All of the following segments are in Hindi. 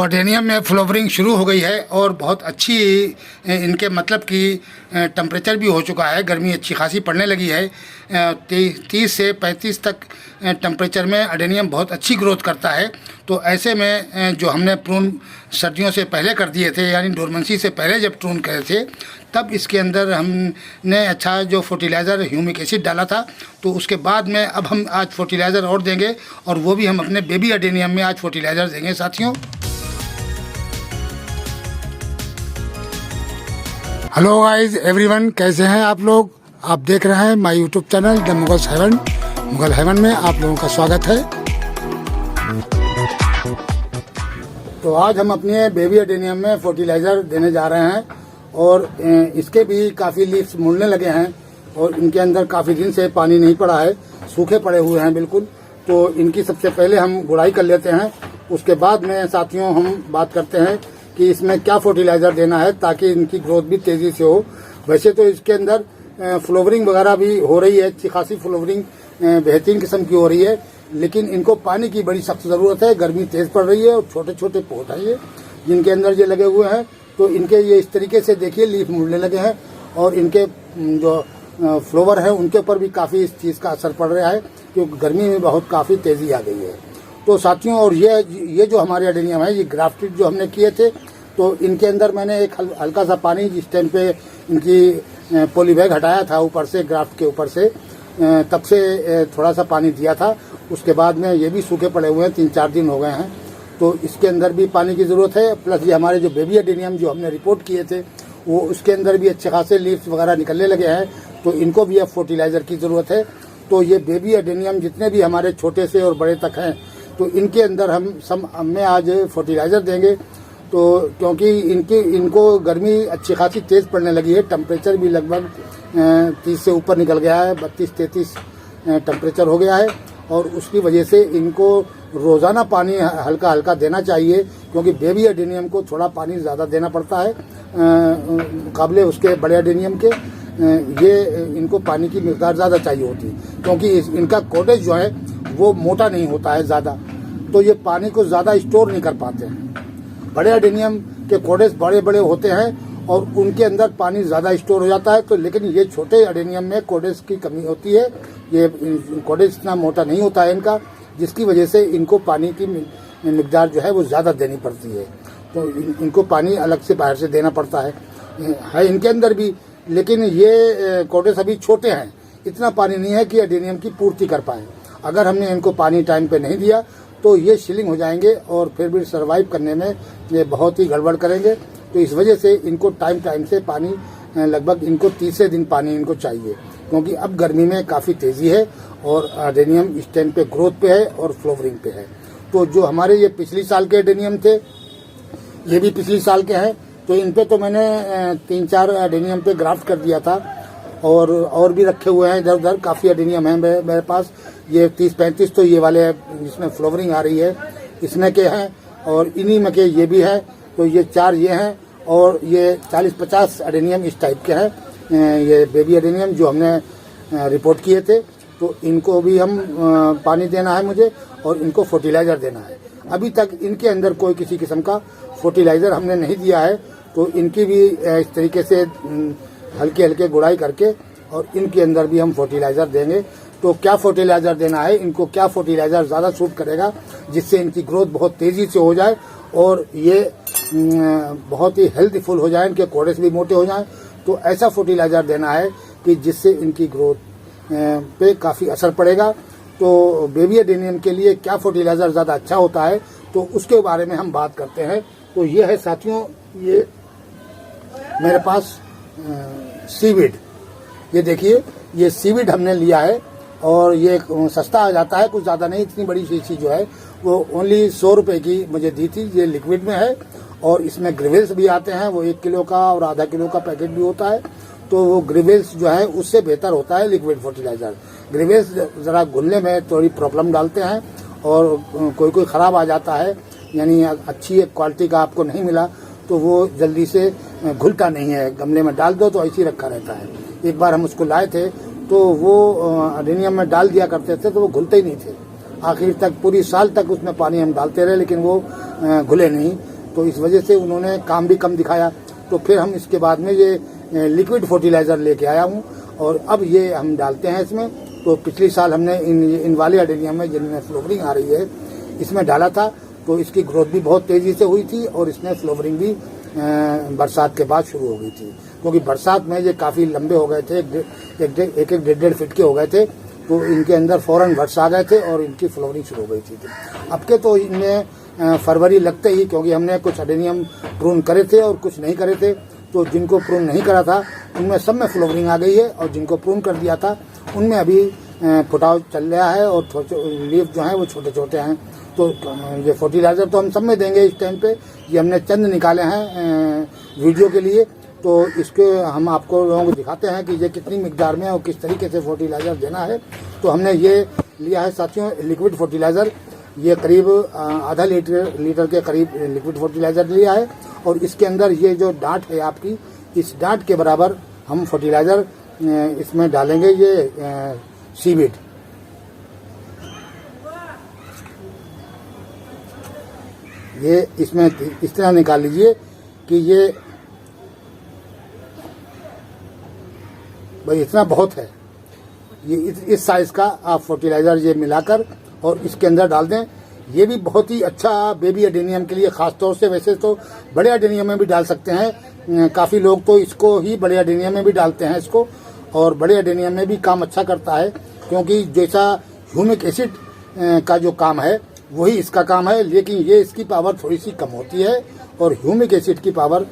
अडेनियम में फ्लावरिंग शुरू हो गई है और बहुत अच्छी इनके मतलब कि टेम्परेचर भी हो चुका है। गर्मी अच्छी खासी पड़ने लगी है। 30 से 35 तक टेम्परेचर में अडेनियम बहुत अच्छी ग्रोथ करता है। तो ऐसे में जो हमने प्रून सर्दियों से पहले कर दिए थे, यानी डोरमेंसी से पहले जब प्रून करे थे, तब इसके अंदर हमने अच्छा जो फर्टिलाइज़र ह्यूमिक एसिड डाला था। तो उसके बाद में अब हम आज फर्टिलाइज़र और देंगे, और वो भी हम अपने बेबी अडेनियम में आज फर्टिलाइज़र देंगे साथियों। हेलो गाइस एवरीवन, कैसे हैं आप लोग? आप देख रहे हैं my YouTube channel the Mughals heaven. Mughal heaven में आप लोगों का स्वागत है। तो आज हम अपने बेबी अडेनियम में फर्टिलाइज़र देने जा रहे हैं, और इसके भी काफ़ी लीव्स मुड़ने लगे हैं और इनके अंदर काफ़ी दिन से पानी नहीं पड़ा है, सूखे पड़े हुए हैं बिल्कुल। तो इनकी सबसे पहले हम गुड़ाई कर लेते हैं, उसके बाद में साथियों हम बात करते हैं कि इसमें क्या फर्टिलाइज़र देना है ताकि इनकी ग्रोथ भी तेज़ी से हो। वैसे तो इसके अंदर फ्लावरिंग वगैरह भी हो रही है, अच्छी खासी फ्लावरिंग बेहतरीन किस्म की हो रही है, लेकिन इनको पानी की बड़ी सख्त ज़रूरत है। गर्मी तेज़ पड़ रही है और छोटे छोटे पौधे ये जिनके अंदर ये लगे हुए हैं, तो इनके ये इस तरीके से देखिए लीफ मुड़ने लगे हैं, और इनके जो फ्लावर है उनके ऊपर भी काफ़ी इस चीज़ का असर पड़ रहा है, क्योंकि गर्मी में बहुत काफ़ी तेज़ी आ गई है। तो साथियों, और ये जो हमारे अडेनियम है, ये ग्राफ्टेड जो हमने किए थे, तो इनके अंदर मैंने एक हल्का सा पानी, जिस टाइम पे इनकी पॉलीबैग हटाया था ऊपर से, ग्राफ्ट के ऊपर से, तब से थोड़ा सा पानी दिया था। उसके बाद में ये भी सूखे पड़े हुए हैं, 3-4 दिन हो गए हैं, तो इसके अंदर भी पानी की ज़रूरत है। प्लस ये हमारे जो बेबी अडेनियम जो हमने रिपोर्ट किए थे, वो उसके अंदर भी अच्छे खासे लीव्स वगैरह निकलने लगे हैं, तो इनको भी अब फर्टिलाइज़र की ज़रूरत है। तो ये बेबी अडेनियम जितने भी हमारे छोटे से और बड़े तक हैं, तो इनके अंदर हमें आज फर्टिलाइज़र देंगे। तो क्योंकि इनको गर्मी अच्छी खासी तेज़ पड़ने लगी है, टेम्परेचर भी लगभग 30 से ऊपर निकल गया है, 32-33 टेम्परेचर हो गया है, और उसकी वजह से इनको रोज़ाना पानी हल्का हल्का देना चाहिए, क्योंकि बेबी अडेनियम को थोड़ा पानी ज़्यादा देना पड़ता है मुकाबले उसके बड़े अडेनियम के। ये इनको पानी की मिक़दार ज़्यादा चाहिए होती है, क्योंकि इनका कोडेज जो है वो मोटा नहीं होता है ज़्यादा, तो ये पानी को ज़्यादा स्टोर नहीं कर पाते हैं। बड़े अडेनियम के कोडेज बड़े बड़े होते हैं और उनके अंदर पानी ज़्यादा स्टोर हो जाता है, तो लेकिन ये छोटे अडेनियम में कोडेज की कमी होती है, ये कोडेज इतना मोटा नहीं होता है इनका, जिसकी वजह से इनको पानी की मिक़दार जो है वो ज़्यादा देनी पड़ती है। तो इनको पानी अलग से बाहर से देना पड़ता है इनके अंदर भी, लेकिन ये कोडेज अभी छोटे हैं, इतना पानी नहीं है कि अडेनियम की पूर्ति कर पाएँ। अगर हमने इनको पानी टाइम पे नहीं दिया तो ये शिलिंग हो जाएंगे और फिर भी सर्वाइव करने में ये बहुत ही गड़बड़ करेंगे। तो इस वजह से इनको टाइम से पानी, लगभग इनको 30 दिन पानी इनको चाहिए, क्योंकि अब गर्मी में काफ़ी तेज़ी है और अडेनियम इस टाइम पे ग्रोथ पे है और फ्लावरिंग पे है। तो जो हमारे ये पिछली साल के अडेनियम थे, ये भी पिछली साल के हैं, तो इन पे तो मैंने 3-4 अडेनियम पे ग्राफ्ट कर दिया था, और भी रखे हुए हैं इधर उधर, काफ़ी अडेनियम है मेरे पास। ये 30-35 तो ये वाले जिसमें फ्लावरिंग आ रही है इसमें के हैं, और इन्हीं में के ये भी है, तो ये 4 ये हैं, और ये 40-50 अडेनियम इस टाइप के हैं, ये बेबी अडेनियम जो हमने रिपोर्ट किए थे। तो इनको भी हम पानी देना है मुझे, और इनको फर्टिलाइज़र देना है। अभी तक इनके अंदर कोई किसी किस्म का फर्टिलाइज़र हमने नहीं दिया है, तो इनकी भी इस तरीके से हल्के हल्के गुड़ाई करके और इनके अंदर भी हम फर्टिलाइज़र देंगे। तो क्या फर्टिलाइज़र देना है इनको, क्या फर्टिलाइज़र ज़्यादा सूट करेगा जिससे इनकी ग्रोथ बहुत तेज़ी से हो जाए और ये बहुत ही हेल्थफुल हो जाए, इनके कोडेज भी मोटे हो जाएं, तो ऐसा फर्टिलाइज़र देना है कि जिससे इनकी ग्रोथ पे काफ़ी असर पड़ेगा। तो बेबी अडेनियम के लिए क्या फर्टिलाइज़र ज़्यादा अच्छा होता है, तो उसके बारे में हम बात करते हैं। तो ये है साथियों, ये मेरे पास सीवीड, ये देखिए ये सीवीड हमने लिया है, और ये सस्ता आ जाता है, कुछ ज़्यादा नहीं, इतनी बड़ी शीशी जो है वो ओनली 100 रुपये की मुझे दी थी। ये लिक्विड में है, और इसमें ग्रेवेल्स भी आते हैं, वो 1 किलो का और आधा किलो का पैकेट भी होता है। तो वो ग्रेवेल्स जो है उससे बेहतर होता है लिक्विड फर्टिलाइज़र। ग्रेवेल्स ज़रा घुलने में थोड़ी प्रॉब्लम डालते हैं, और कोई ख़राब आ जाता है, यानी अच्छी क्वालिटी का आपको नहीं मिला तो वो जल्दी से घुलता नहीं है, गमले में डाल दो तो ऐसे ही रखा रहता है। एक बार हम उसको लाए थे, तो वो अडेनियम में डाल दिया करते थे, तो वो घुलते ही नहीं थे। आखिर तक पूरी साल तक उसमें पानी हम डालते रहे, लेकिन वो घुले नहीं। तो इस वजह से उन्होंने काम भी कम दिखाया। तो फिर हम इसके बाद में ये लिक्विड फर्टिलाइज़र लेके आया हूँ और अब ये हम डालते हैं इसमें। तो पिछले साल हमने इन वाले अडेनियम में जिनमें फ्लोवरिंग आ रही है इसमें डाला था, तो इसकी ग्रोथ भी बहुत तेज़ी से हुई थी और इसमें फ्लोवरिंग भी बरसात के बाद शुरू हो गई थी, क्योंकि बरसात में ये काफ़ी लंबे हो गए थे, एक 1.5 फीट के हो गए थे, तो इनके अंदर फ़ौरन वर्ष आ गए थे और इनकी फ्लोवरिंग शुरू हो गई थी। अब के तो इनमें फरवरी लगते ही, क्योंकि हमने कुछ अडेनियम प्रून करे थे और कुछ नहीं करे थे, तो जिनको प्रून नहीं करा था उनमें सब में फ्लोवरिंग आ गई है और जिनको प्रून कर दिया था उनमें अभी फुटाव चल रहा है और लीफ जो है वो छोटे छोटे हैं। तो ये फर्टिलाइज़र तो हम सब में देंगे इस टाइम पे। ये हमने चंद निकाले हैं वीडियो के लिए, तो इसके हम आपको लोगों को दिखाते हैं कि ये कितनी मिकदार में और किस तरीके से फर्टिलाइज़र देना है। तो हमने ये लिया है साथियों लिक्विड फर्टिलाइज़र, ये करीब आधा लीटर के करीब लिक्विड फर्टिलाइज़र लिया है और इसके अंदर ये जो डांट है आपकी, इस डांट के बराबर हम फर्टिलाइज़र इसमें डालेंगे ये सीवीड। ये इसमें इस तरह निकाल लीजिए कि ये भाई इतना बहुत है, ये इस साइज का आप फर्टिलाइज़र ये मिलाकर और इसके अंदर डाल दें। ये भी बहुत ही अच्छा बेबी एडेनियम के लिए ख़ास तौर से, वैसे तो बड़े एडेनियम में भी डाल सकते हैं, काफ़ी लोग तो इसको ही बड़े एडेनियम में भी डालते हैं इसको, और बड़े एडेनियम में भी काम अच्छा करता है, क्योंकि जैसा ह्यूमिक एसिड का जो काम है वही इसका काम है, लेकिन ये इसकी पावर थोड़ी सी कम होती है और ह्यूमिक एसिड की पावर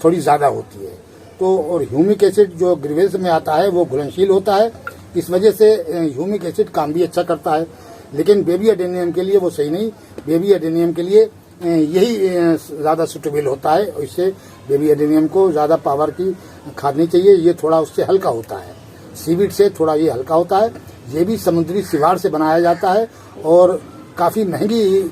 थोड़ी ज़्यादा होती है। तो और ह्यूमिक एसिड जो ग्रेवेल्स में आता है वो घुलनशील होता है, इस वजह से ह्यूमिक एसिड काम भी अच्छा करता है, लेकिन बेबी एडेनियम के लिए वो सही नहीं। बेबी एडेनियम के लिए यही ज़्यादा सुटेबल होता है और इससे बेबी एडेनियम को ज़्यादा पावर की खादनी चाहिए। ये थोड़ा उससे हल्का होता है, सीवीड से थोड़ा ये हल्का होता है। ये भी समुद्री सिवार से बनाया जाता है और काफ़ी महंगी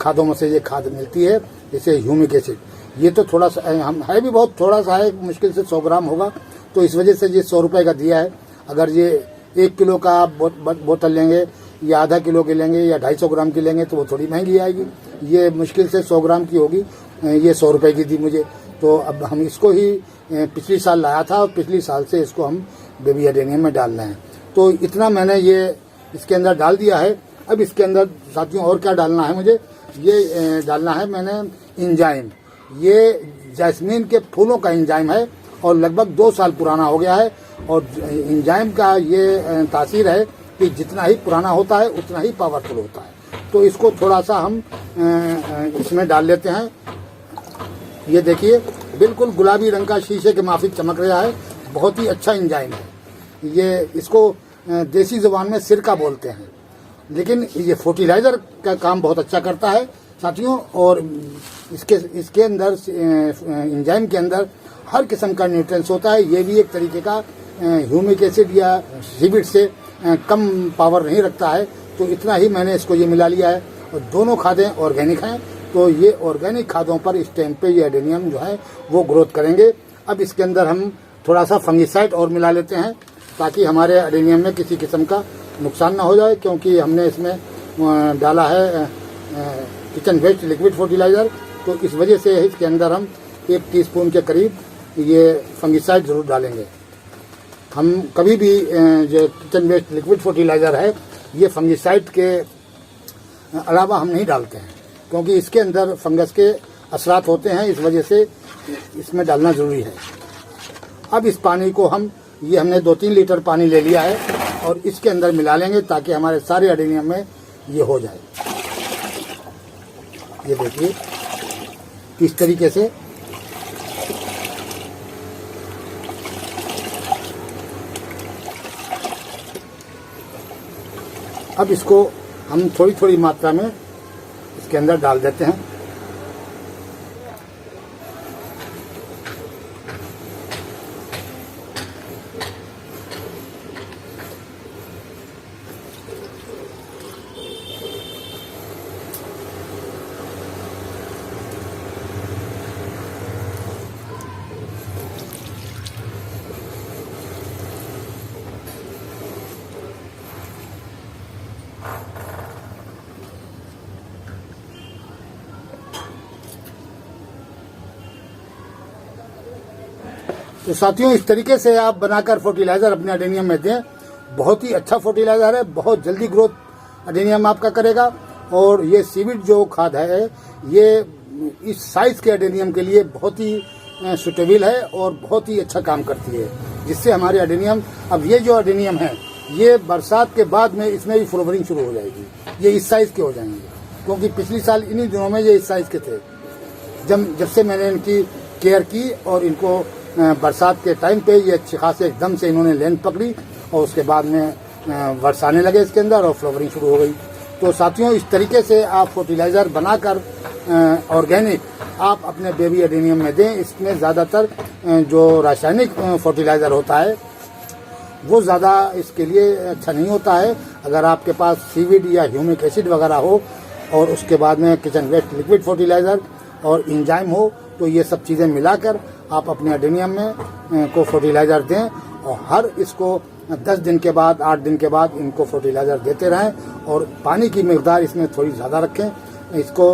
खादों में से ये खाद मिलती है, जैसे ह्यूमिक एसिड। ये तो थोड़ा सा हम है भी बहुत थोड़ा सा है, मुश्किल से 100 ग्राम होगा, तो इस वजह से ये 100 रुपये का दिया है। अगर ये 1 किलो का बोतल लेंगे या आधा किलो की लेंगे या 250 ग्राम की लेंगे तो वो थोड़ी महंगी आएगी। ये मुश्किल से 100 ग्राम की होगी, ये 100 रुपये की दी मुझे। तो अब हम इसको ही पिछली साल लाया था और पिछली साल से इसको हम बेबी एडेनियम में डाल रहे हैं। तो इतना मैंने ये इसके अंदर डाल दिया है। अब इसके अंदर साथियों और क्या डालना है मुझे, ये डालना है मैंने इंजाइम। ये जैस्मीन के फूलों का इंजाइम है और लगभग 2 साल पुराना हो गया है, और इंजाइम का ये तासीर है कि जितना ही पुराना होता है उतना ही पावरफुल होता है। तो इसको थोड़ा सा हम इसमें डाल लेते हैं। ये देखिए बिल्कुल गुलाबी रंग का शीशे के माफिक चमक रहा है, बहुत ही अच्छा इंजाइम है। ये इसको देसी ज़ुबान में सिरका बोलते हैं, लेकिन ये फर्टिलाइज़र का काम बहुत अच्छा करता है साथियों। और इसके अंदर इंजाइम के अंदर हर किस्म का न्यूट्रिएंट्स होता है। ये भी एक तरीके का ह्यूमिक एसिड या सीवीड से कम पावर नहीं रखता है। तो इतना ही मैंने इसको ये मिला लिया है और दोनों खादें ऑर्गेनिक हैं। तो ये ऑर्गेनिक खादों पर इस टाइम पे ये एडेनियम जो है वो ग्रोथ करेंगे। अब इसके अंदर हम थोड़ा सा फंगिसाइड और मिला लेते हैं ताकि हमारे एडेनियम में किसी किस्म का नुकसान ना हो जाए, क्योंकि हमने इसमें डाला है किचन वेस्ट लिक्विड फर्टिलाइज़र। तो इस वजह से इसके अंदर हम 1 टीस्पून के करीब ये फंगिसाइड ज़रूर डालेंगे। हम कभी भी जो किचन वेस्ट लिक्विड फर्टिलाइज़र है ये फंगिसाइड के अलावा हम नहीं डालते हैं, क्योंकि इसके अंदर फंगस के असरात होते हैं, इस वजह से इसमें डालना ज़रूरी है। अब इस पानी को हमने 2-3 लीटर पानी ले लिया है और इसके अंदर मिला लेंगे ताकि हमारे सारे एडेनियम में ये हो जाए। ये देखिए इस तरीके से अब इसको हम थोड़ी थोड़ी मात्रा में इसके अंदर डाल देते हैं। तो साथियों, इस तरीके से आप बनाकर फर्टिलाइजर अपने अडेनियम में दें। बहुत ही अच्छा फर्टिलाइजर है, बहुत जल्दी ग्रोथ अडेनियम आपका करेगा। और ये सीविड जो खाद है, ये इस साइज के अडेनियम के लिए बहुत ही सुटेबल है और बहुत ही अच्छा काम करती है, जिससे हमारे अडेनियम, अब ये जो अडेनियम है, ये बरसात के बाद में इसमें भी फ्लावरिंग शुरू हो जाएगी। ये इस साइज के हो जाएंगे, क्योंकि पिछली साल इन्हीं दिनों में ये इस साइज के थे। जब से मैंने इनकी केयर की और इनको बरसात के टाइम पे ये अच्छी खासी एकदम से इन्होंने लेंथ पकड़ी और उसके बाद में बरसाने लगे इसके अंदर और फ्लावरिंग शुरू हो गई। तो साथियों, इस तरीके से आप फर्टिलाइजर बनाकर ऑर्गेनिक आप अपने बेबी एडेनियम में दें। इसमें ज़्यादातर जो रासायनिक फर्टिलाइजर होता है वो ज़्यादा इसके लिए अच्छा नहीं होता है। अगर आपके पास सीविड या ह्यूमिक एसिड वगैरह हो और उसके बाद में किचन वेस्ट लिक्विड फर्टिलाइज़र और इंजाइम हो, तो ये सब चीज़ें मिलाकर आप अपने एडेनियम में को फर्टिलाइज़र दें और हर इसको 10 दिन के बाद 8 दिन के बाद इनको फर्टिलाइज़र देते रहें और पानी की मिकदार इसमें थोड़ी ज़्यादा रखें। इसको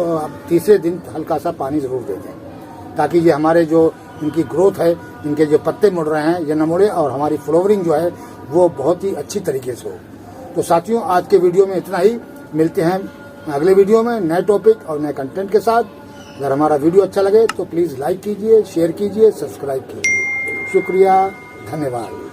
तीसरे दिन हल्का सा पानी ज़रूर दे दें, ताकि ये हमारे जो इनकी ग्रोथ है, इनके जो पत्ते मुड़ रहे हैं ये न मुड़े और हमारी फ्लावरिंग जो है वो बहुत ही अच्छी तरीके से हो। तो साथियों, आज के वीडियो में इतना ही। मिलते हैं अगले वीडियो में नए टॉपिक और नए कंटेंट के साथ। अगर हमारा वीडियो अच्छा लगे तो प्लीज़ लाइक कीजिए, शेयर कीजिए, सब्सक्राइब कीजिए। शुक्रिया, धन्यवाद।